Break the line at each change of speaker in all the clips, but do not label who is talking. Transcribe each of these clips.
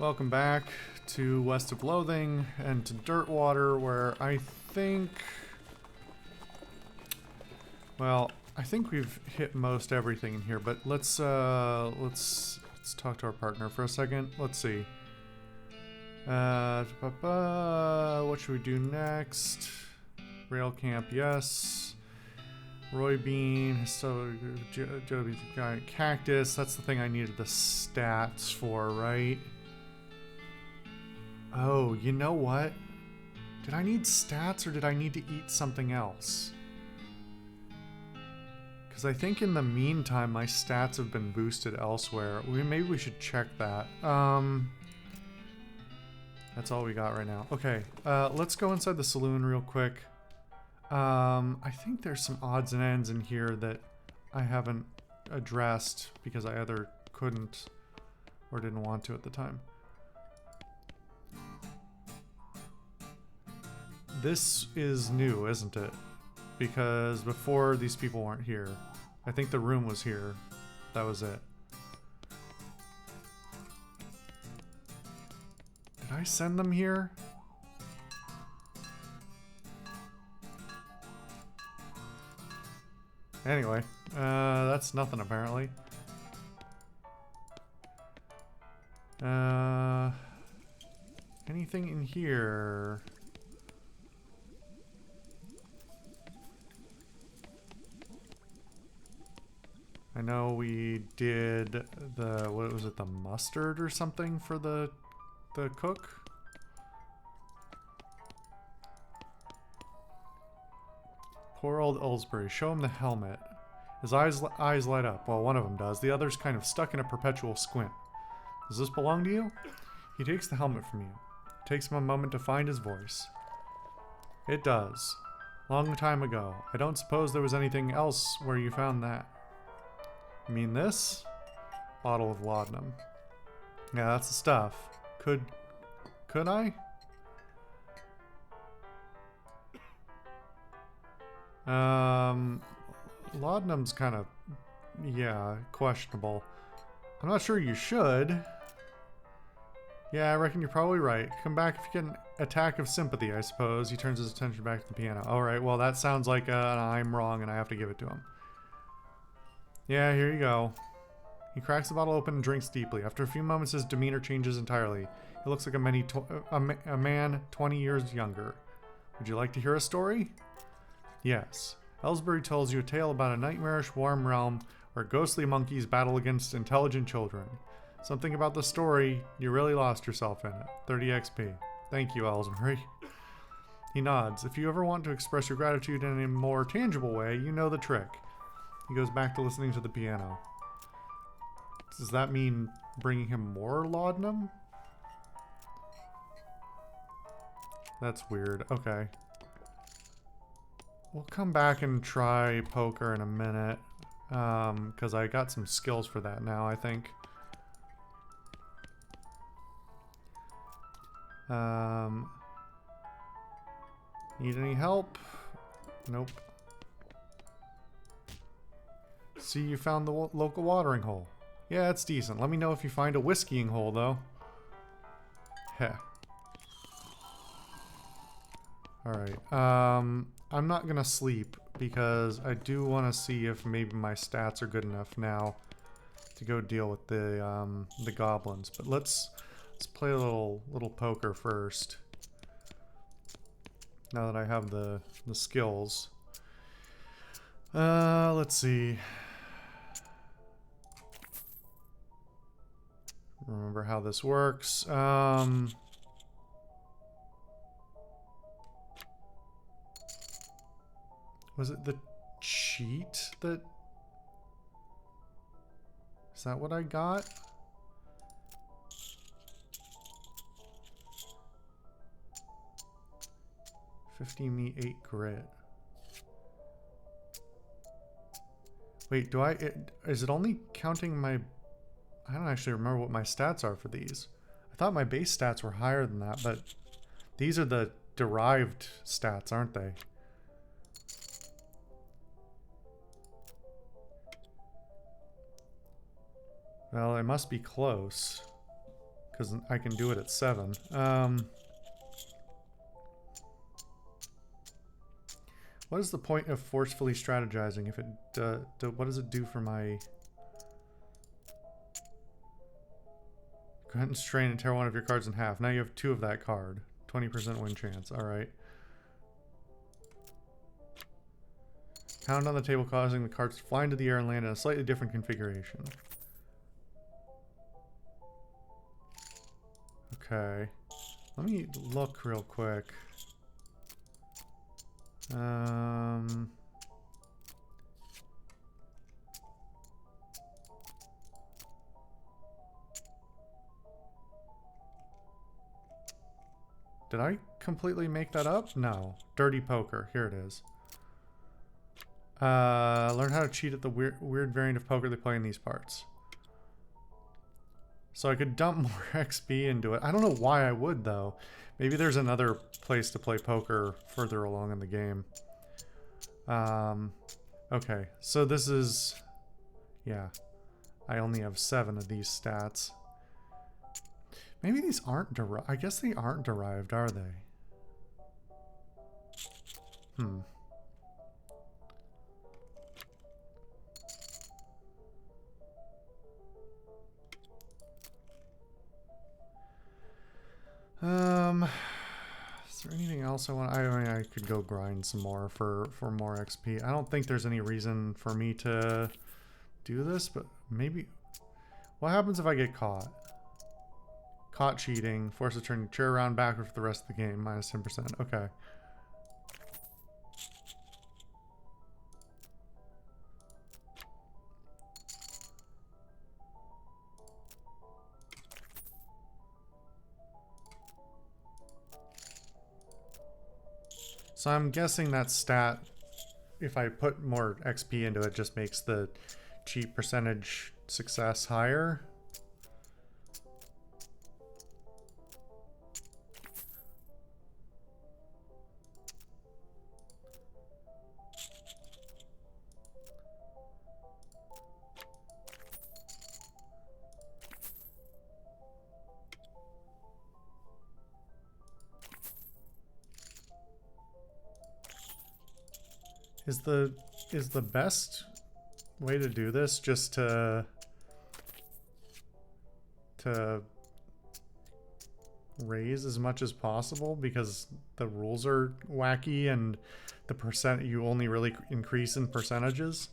Welcome back to West of Loathing and to Dirtwater, where I think... Well, I think we've hit most everything in here, but let's talk to our partner for a second. Let's see. What should we do next? Rail camp, yes. Roy Bean, Joby guy, cactus. That's the thing I needed the stats for, right? Oh, you know what? Did I need stats or did I need to eat something else? Because I think in the meantime my stats have been boosted elsewhere. Maybe we should check that. That's all we got right now. Okay, let's go inside the saloon real quick. I think there's some odds and ends in here that I haven't addressed because I either couldn't or didn't want to at the time. This is new, isn't it? Because before these people weren't here. I think the room was here. That was it. Did I send them here? Anyway, that's nothing apparently. Anything in here? I know we did the, what was it, the mustard or something for the cook? Poor old Ellsbury. Show him the helmet. His eyes light up. Well, one of them does. The other's kind of stuck in a perpetual squint. Does this belong to you? He takes the helmet from you. It takes him a moment to find his voice. It does. Long time ago. I don't suppose there was anything else where you found that. You mean this? Bottle of laudanum. Yeah, that's the stuff. Could I? Laudanum's kind of, yeah, questionable. I'm not sure you should. Yeah, I reckon you're probably right. Come back if you get an attack of sympathy, I suppose. He turns his attention back to the piano. Alright, well that sounds like I'm wrong and I have to give it to him. Yeah, here you go. He cracks the bottle open and drinks deeply. After a few moments, his demeanor changes entirely. He looks like a man 20 years younger. Would you like to hear a story? Yes. Ellsbury tells you a tale about a nightmarish warm realm where ghostly monkeys battle against intelligent children. Something about the story, you really lost yourself in it. 30 XP. Thank you, Ellsbury. He nods. If you ever want to express your gratitude in a more tangible way, you know the trick. He goes back to listening to the piano. Does that mean bringing him more laudanum? That's weird. Okay. We'll come back and try poker in a minute. Because I got some skills for that now, I think. Need any help? Nope. See, you found the local watering hole. Yeah, it's decent. Let me know if you find a whiskeying hole, though. Heh. Alright, I'm not gonna sleep because I do want to see if maybe my stats are good enough now to go deal with the goblins. But let's play a little poker first. Now that I have the skills. Let's see. Remember how this works. Was it the cheat that... Is that what I got? Me 8 grit. Wait, is it only counting my... I don't actually remember what my stats are for these. I thought my base stats were higher than that, but these are the derived stats, aren't they? Well, it must be close. because I can do it at 7. What is the point of forcefully strategizing if it what does it do for my... Go ahead and strain and tear one of your cards in half. Now you have 2 of that card. 20% win chance. Alright. Pound on the table, causing the cards to fly into the air and land in a slightly different configuration. Okay. Let me look real quick. Did I completely make that up? No. Dirty poker. Here it is. Learn how to cheat at the weird variant of poker they play in these parts. So I could dump more XP into it. I don't know why I would, though. Maybe there's another place to play poker further along in the game. Okay, so this is... Yeah. I only have 7 of these stats. Maybe these aren't derived. I guess they aren't derived, are they? Is there anything else I want? I mean, I could go grind some more for more XP. I don't think there's any reason for me to do this, but maybe... What happens if I get caught? Caught cheating. Force to turn your chair around backward for the rest of the game. Minus 10%. Okay. So I'm guessing that stat, if I put more XP into it, just makes the cheat percentage success higher. Is the best way to do this just to raise as much as possible, because the rules are wacky and the percent you only really increase in percentages?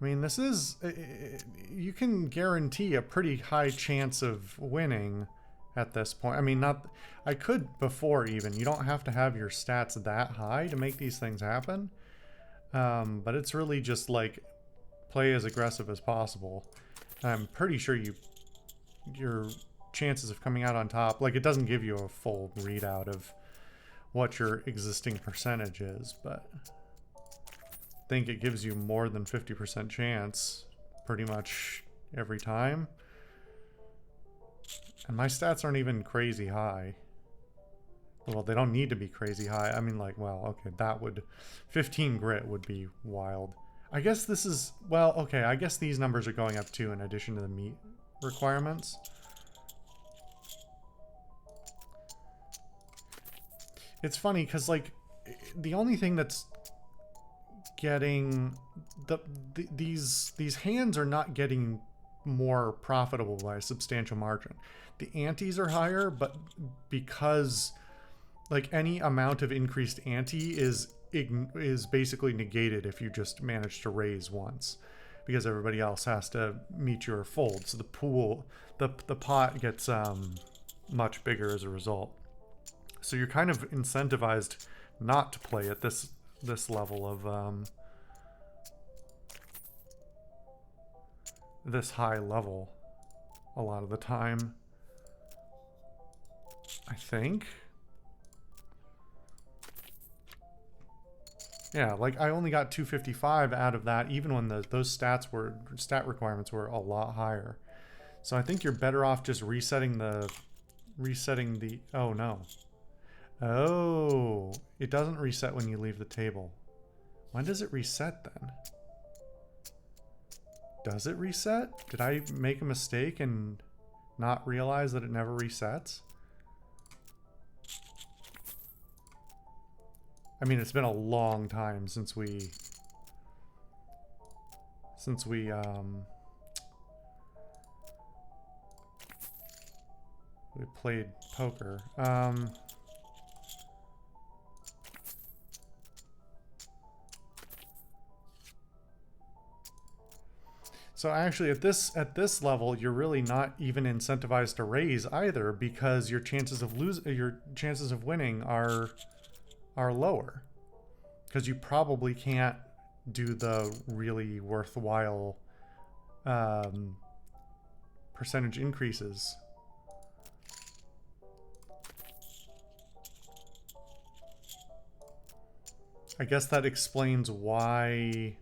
I mean, this is... You can guarantee a pretty high chance of winning at this point. I mean, not... I could before even. You don't have to have your stats that high to make these things happen. But it's really just, like, play as aggressive as possible. I'm pretty sure your chances of coming out on top... Like, it doesn't give you a full readout of what your existing percentage is, but... think it gives you more than 50% chance pretty much every time. And my stats aren't even crazy high. Well, they don't need to be crazy high. I mean, like, well, okay, that would... 15 grit would be wild. I guess this is... Well, okay, I guess these numbers are going up too in addition to the meat requirements. It's funny because, like, the only thing that's getting these hands are not getting more profitable by a substantial margin. The antes are higher, but because like any amount of increased ante is basically negated if you just manage to raise once, because everybody else has to meet your fold. So the pool, the pot gets much bigger as a result. So you're kind of incentivized not to play at this level of this high level a lot of the time, I think. Yeah, like I only got 255 out of that, even when those stat requirements were a lot higher. So I think you're better off just resetting the, oh no. Oh, it doesn't reset when you leave the table. When does it reset then? Does it reset? Did I make a mistake and not realize that it never resets? I mean, it's been a long time since we played poker. So actually at this level, you're really not even incentivized to raise either, because your chances of winning are lower, because you probably can't do the really worthwhile percentage increases. I guess that explains why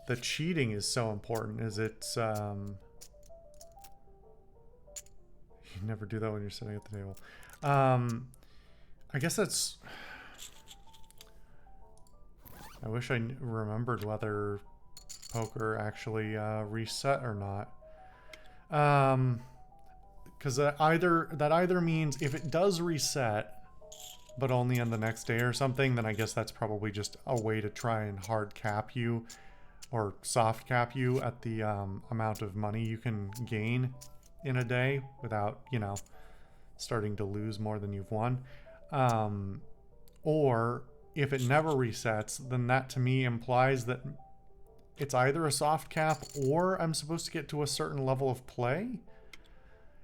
the cheating is so important. Is it's you never do that when you're sitting at the table. I guess that's, I wish I remembered whether poker actually reset or not. Because that either means if it does reset, but only on the next day or something, then I guess that's probably just a way to try and hard cap you or soft cap you at the amount of money you can gain in a day without, you know, starting to lose more than you've won. Or if it never resets, then that to me implies that it's either a soft cap or I'm supposed to get to a certain level of play.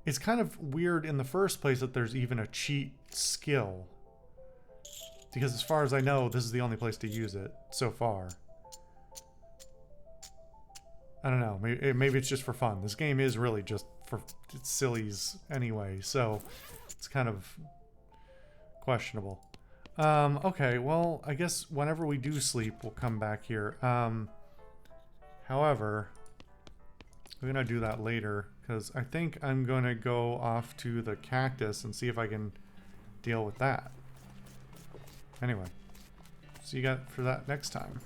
It's kind of weird in the first place that there's even a cheat skill, because as far as I know, this is the only place to use it so far. I don't know, maybe it's just for fun. This game is really just for sillies anyway, so it's kind of questionable. Okay, well, I guess whenever we do sleep, we'll come back here. However, we're gonna do that later, because I think I'm gonna go off to the cactus and see if I can deal with that. Anyway, see you guys for that next time.